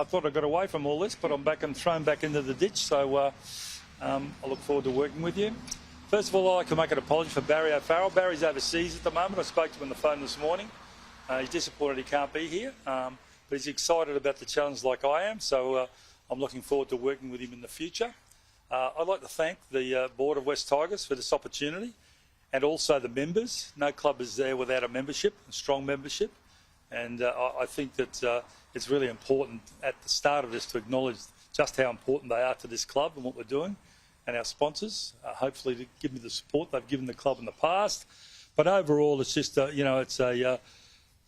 I thought I got away from all this, but I'm back and thrown back into the ditch. So I look forward to working with you. First of all, I'd like to make an apology for Barry O'Farrell. Barry's overseas at the moment. I spoke to him on the phone this morning. He's disappointed he can't be here, but he's excited about the challenge like I am. So I'm looking forward to working with him in the future. I'd like to thank the Board of West Tigers for this opportunity, and also the members. No club is there without a membership, a strong membership. And I think that it's really important at the start of this to acknowledge just how important they are to this club and what we're doing, and our sponsors, hopefully to give me the support they've given the club in the past. But overall, it's just, it's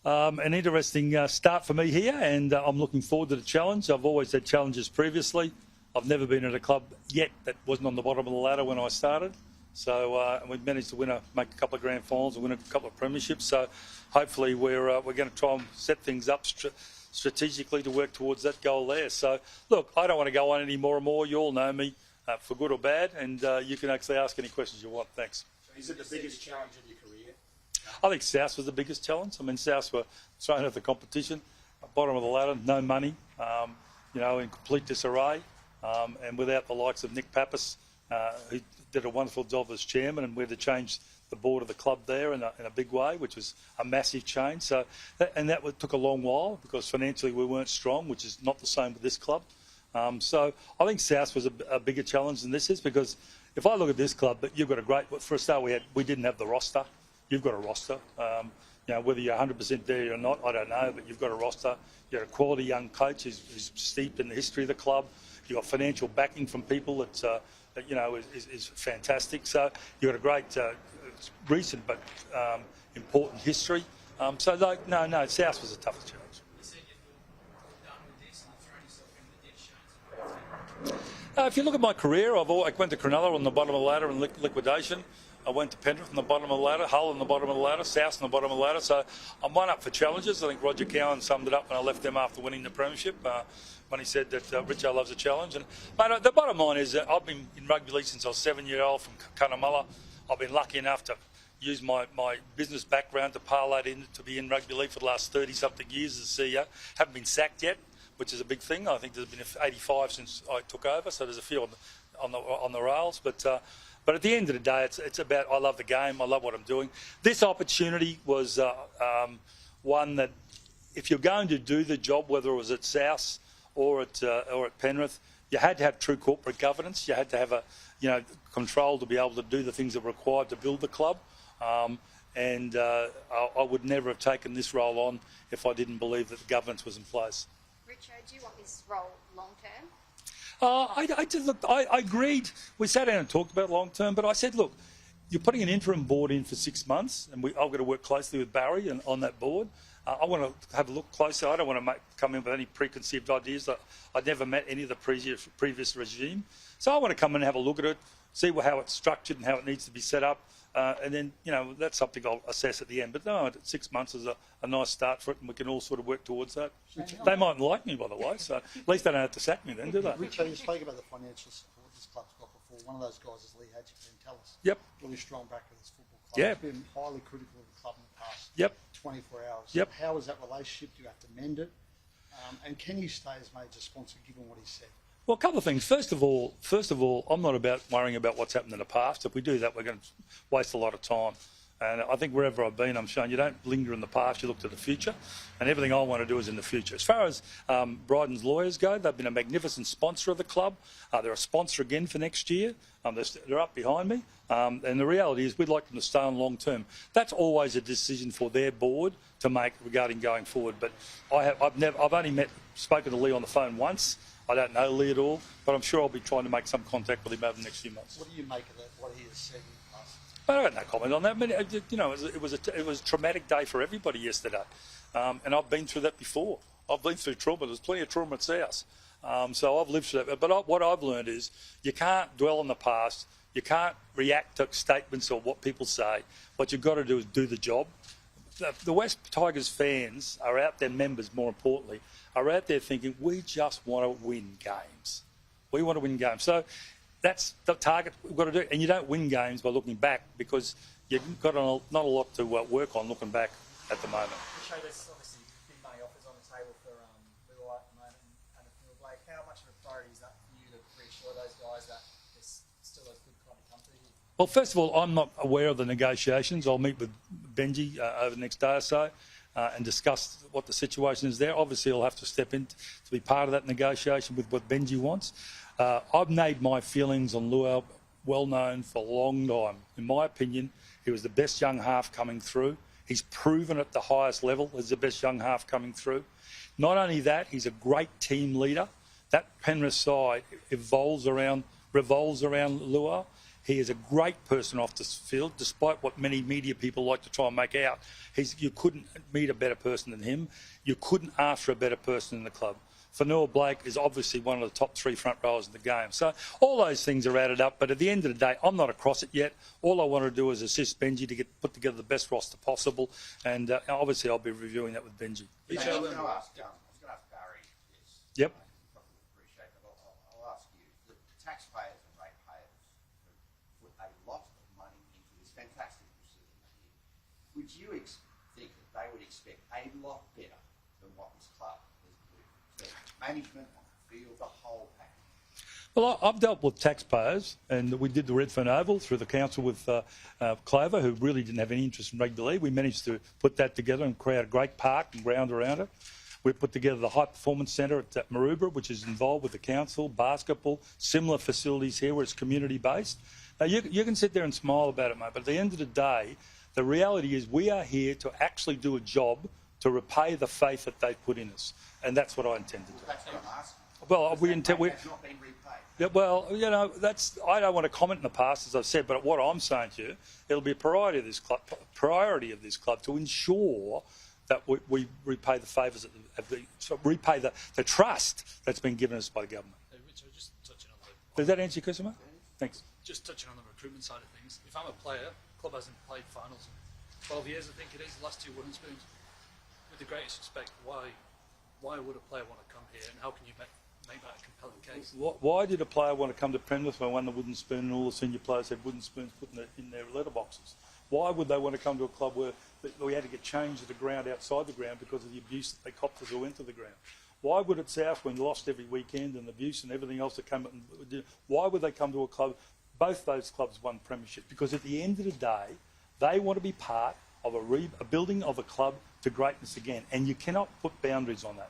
an interesting start for me here, and I'm looking forward to the challenge. I've always had challenges previously. I've never been at a club yet that wasn't on the bottom of the ladder when I started. So and we've managed to make a couple of grand finals and win a couple of premierships. So hopefully we're going to try and set things up strategically to work towards that goal there. So look, I don't want to go on any more and more. You all know me, for good or bad, and you can actually ask any questions you want. Thanks. So is it the biggest challenge in your career? I think South was the biggest challenge. I mean, South were thrown out of the competition, bottom of the ladder, no money, in complete disarray, and without the likes of Nick Pappas, who did a wonderful job as chairman, and we had to change the board of the club there in a big way, which was a massive change. So, and that took a long while because financially we weren't strong, which is not the same with this club. So I think South was a bigger challenge than this is, because if I look at this club, you've got a great. For a start, we didn't have the roster. You've got a roster. Whether you're 100% there or not, I don't know, but you've got a roster. You've got a quality young coach who's steeped in the history of the club. You've got financial backing from people that is fantastic. So you've got a great recent but important history. No, South was a tougher challenge. If you look at my career, I went to Cronulla on the bottom of the ladder in liquidation. I went to Penrith on the bottom of the ladder, Hull on the bottom of the ladder, South on the bottom of the ladder. So I'm one up for challenges. I think Roger Cowan summed it up when I left them after winning the premiership, when he said that Richo loves a challenge. And mate, the bottom line is that I've been in rugby league since I was 7-year-old from Cunnamulla. I've been lucky enough to use my business background to parlay to be in rugby league for the last 30-something years as a CEO. Haven't been sacked yet, which is a big thing. I think there's been 85 since I took over, so there's a few on the rails. But at the end of the day, it's about, I love the game, I love what I'm doing. This opportunity was one that, if you're going to do the job, whether it was at South or at Penrith, you had to have true corporate governance. You had to have control to be able to do the things that were required to build the club. I would never have taken this role on if I didn't believe that the governance was in place. Richard, do you want this role long term? I agreed. We sat down and talked about long term, but I said, look, you're putting an interim board in for 6 months, and I've got to work closely with Barry and on that board. I want to have a look closer. I don't want to come in with any preconceived ideas. I'd never met any of the previous regime. So I want to come in and have a look at it, see how it's structured and how it needs to be set up. And then, that's something I'll assess at the end. But no, 6 months is a nice start for it, and we can all sort of work towards that. They mightn't like me, by the way, so at least they don't have to sack me then, do they? Richard, you spoke about the financial support this club's got before. One of those guys is Lee Hadjian Tellis. Yep. Really strong backer of this football club. Yeah. He's been highly critical of the club in the past 24 hours. Yep. How is that relationship? Do you have to mend it? And can he stay as major sponsor given what he said? Well, a couple of things. First of all, I'm not about worrying about what's happened in the past. If we do that, we're going to waste a lot of time. And I think wherever I've been, I'm showing you don't linger in the past, you look to the future. And everything I want to do is in the future. As far as Bryden's lawyers go, they've been a magnificent sponsor of the club. They're a sponsor again for next year. They're up behind me. And the reality is we'd like them to stay on long term. That's always a decision for their board to make regarding going forward. But I've only spoken to Lee on the phone once. I don't know Lee at all, but I'm sure I'll be trying to make some contact with him over the next few months. What do you make of that, what he has said in the past? But I got no comment on that. I mean, it was a traumatic day for everybody yesterday, and I've been through that before. I've been through trauma. There's plenty of trauma at South, so I've lived through that. But what I've learned is you can't dwell on the past. You can't react to statements or what people say. What you've got to do is do the job. The West Tigers fans are out there, members more importantly, are out there thinking, we just want to win games. We want to win games. So that's the target we've got to do. And you don't win games by looking back, because you've got not a lot to work on looking back at the moment. There's obviously big money offers on the table for Luai at the moment, and a Well, first of all, I'm not aware of the negotiations. I'll meet with Benji over the next day or so and discuss what the situation is there. Obviously, I'll have to step in to be part of that negotiation with what Benji wants. I've made my feelings on Luai well known for a long time. In my opinion, he was the best young half coming through. He's proven at the highest level as the best young half coming through. Not only that, he's a great team leader. That Penrith side revolves around Luai. He is a great person off the field, despite what many media people like to try and make out. You couldn't meet a better person than him. You couldn't ask for a better person in the club. Fanua Blake is obviously one of the top 3 front rowers in the game. So all those things are added up, but at the end of the day, I'm not across it yet. All I want to do is assist Benji to put together the best roster possible, and obviously I'll be reviewing that with Benji. I was going to ask Barry this. Yep. I probably appreciate it, but I'll ask you. The taxpayers and ratepayers put a lot of money into this fantastic decision. Would you think that they would expect a lot better than what this club has put in? Management on the field, the whole package. Well, I've dealt with taxpayers, and we did the Redfern Oval through the council with Clover, who really didn't have any interest in rugby league. We managed to put that together and create a great park and ground around it. We put together the High Performance Centre at Maroubra, which is involved with the council, basketball, similar facilities here where it's community-based. Now, you can sit there and smile about it, mate, but at the end of the day, the reality is we are here to actually do a job to repay the faith that they've put in us, and that's what I intend to do. That's what I'm asking. Well, we intend. That's not been repaid. Yeah, well, you know, I don't want to comment in the past, as I've said, but what I'm saying to you, it'll be a priority of this club to ensure that we repay the favours, repay the trust that's been given us by the government. Hey, Richard, just touching on Does that answer your question, mate? Thanks. Just touching on the recruitment side of things. If I'm a player, the club hasn't played finals in 12 years, I think it is, the last 2 wooden spoons. With the greatest respect, why would a player want to come here, and how can you make that a compelling case? Why did a player want to come to Penrith when I won the wooden spoon and all the senior players had wooden spoons put in their letterboxes? Why would they want to come to a club where we had to get changed at the ground outside the ground because of the abuse that they copped as they went to the ground? Why would at South, when lost every weekend and abuse and everything else that came, why would they come to a club? Both those clubs won premiership because at the end of the day, they want to be part of a building of a club to greatness again, and you cannot put boundaries on that.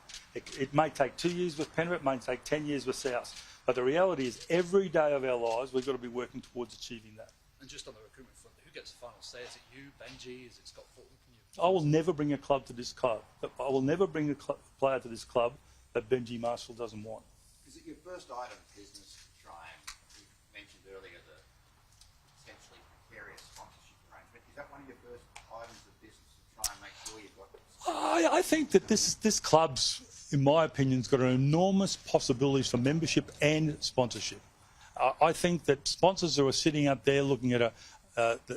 It may take 2 years with Penrith, it may take 10 years with South, but the reality is every day of our lives we've got to be working towards achieving that. And just on the recruitment front, who gets the final say? Is it you, Benji? Is it Scott Fulton? I will never bring a club to this club. I will never bring a player to this club that Benji Marshall doesn't want. Is it your first item of business to try and, you mentioned earlier, the potentially precarious sponsorship arrangement? Is that one of your first items of business to try and make sure you've got... I think that this club's, in my opinion, has got an enormous possibilities for membership and sponsorship. I think that sponsors who are sitting up there looking at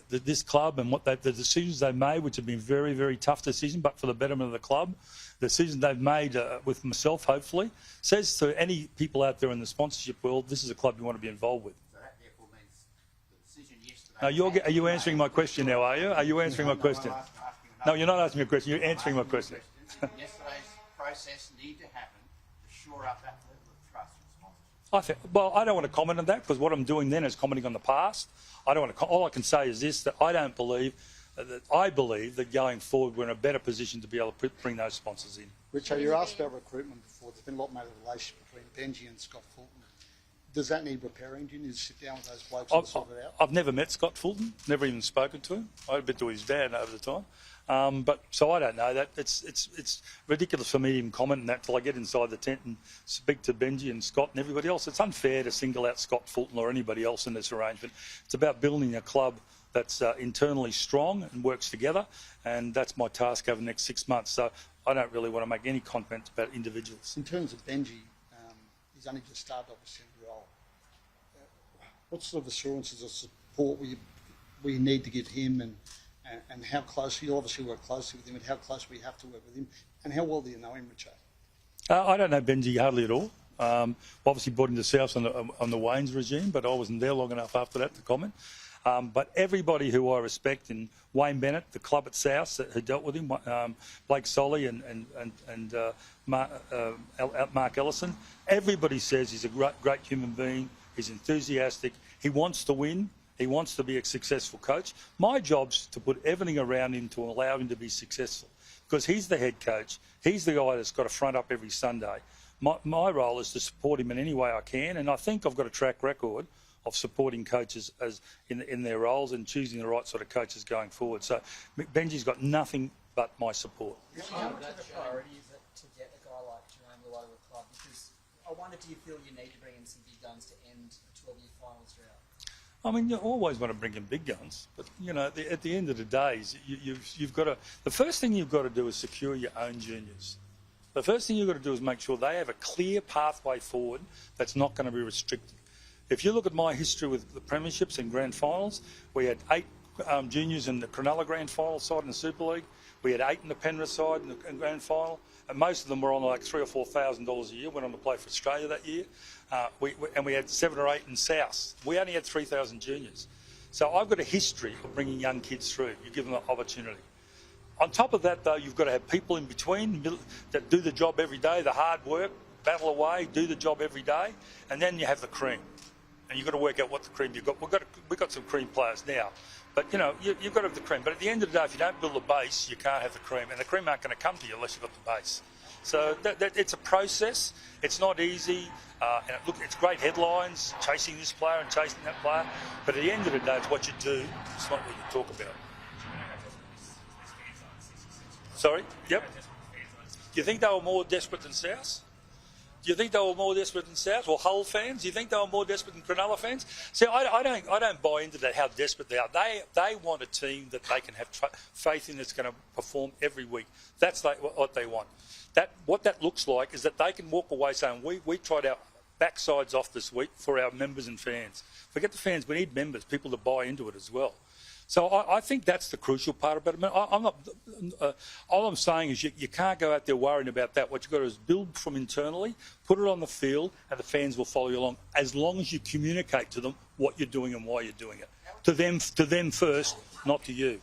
this club and the decisions they've made, which have been very, very tough decisions, but for the betterment of the club, the decisions they've made with myself, hopefully, says to any people out there in the sponsorship world, this is a club you want to be involved with. So that therefore means the decision yesterday... Are you answering my question now, are you? Are you answering my question? No, you're not asking me a question, you're answering my question. Yesterday's process need to happen to shore up that level of trust and sponsorship. Well, I don't want to comment on that because what I'm doing then is commenting on the past. All I can say is this, that I believe that going forward we're in a better position to be able to bring those sponsors in. Richard, you asked about recruitment before. There's been a lot made of the relationship between Benji and Scott Fulton. Does that need repairing? Do you need to sit down with those blokes and sort it out? I've never met Scott Fulton, never even spoken to him. I've been to his dad over the time. So I don't know that. It's ridiculous for me to even comment on that until I get inside the tent and speak to Benji and Scott and everybody else. It's unfair to single out Scott Fulton or anybody else in this arrangement. It's about building a club that's internally strong and works together, and that's my task over the next 6 months. So I don't really want to make any comment about individuals. In terms of Benji, he's only just started obviously in the role. What sort of assurances or support we need to give him, and how close, you obviously work closely with him, and how close we have to work with him, and how well do you know him, Richard? I don't know Benji hardly at all. Obviously brought him to South on the Wayne's regime, but I wasn't there long enough after that to comment. But everybody who I respect, in Wayne Bennett, the club at South who dealt with him, Blake Solly and Mark Ellison, everybody says he's a great human being. He's enthusiastic. He wants to win, He wants to be a successful coach. My job's to put everything around him to allow him to be successful, because he's the head coach. He's the guy that's got to front up every Sunday. My role is to support him in any way I can, and I think I've got a track record of supporting coaches as in their roles and choosing the right sort of coaches going forward. So Benji's got nothing but my support. How much of a priority is it to get a guy like Jerome Luai to a club? Because I wonder, do you feel you need to bring in some big guns to end a 12-year finals drought? I mean, you always want to bring in big guns, but you know, at the end of the day, you've got to. The first thing you've got to do is secure your own juniors. The first thing you've got to do is make sure they have a clear pathway forward that's not going to be restricted. If you look at my history with the premierships and grand finals, we had 8 juniors in the Cronulla grand final side in the Super League. We had 8 in the Penrith side in the grand final, and most of them were on like $3,000 or $4,000 a year. Went on to play for Australia that year, and we had 7 or 8 in South. We only had 3,000 juniors. So I've got a history of bringing young kids through. You give them an opportunity. On top of that, though, you've got to have people in between that do the job every day, the hard work, battle away, do the job every day, and then you have the cream. And you've got to work out what the cream you've got. We've got some cream players now, but you know you've got to have the cream. But at the end of the day, if you don't build a base, you can't have the cream, and the cream aren't going to come to you unless you've got the base. So it's a process. It's not easy. And look, it's great headlines, chasing this player and chasing that player. But at the end of the day, it's what you do. It's not what you talk about. Sorry? Yep. Do you think they were more desperate than South? Do you think they were more desperate than South or Hull fans? Do you think they were more desperate than Cronulla fans? See, I don't buy into that, how desperate they are. They want a team that they can have faith in that's going to perform every week. That's what they want. What that looks like is that they can walk away saying, we tried our backsides off this week for our members and fans. Forget the fans, we need members, people to buy into it as well. So I think that's the crucial part about it. I'm not. All I'm saying is you can't go out there worrying about that. What you've got to do is build from internally, put it on the field, and the fans will follow you along, as long as you communicate to them what you're doing and why you're doing it. To them first, not to you.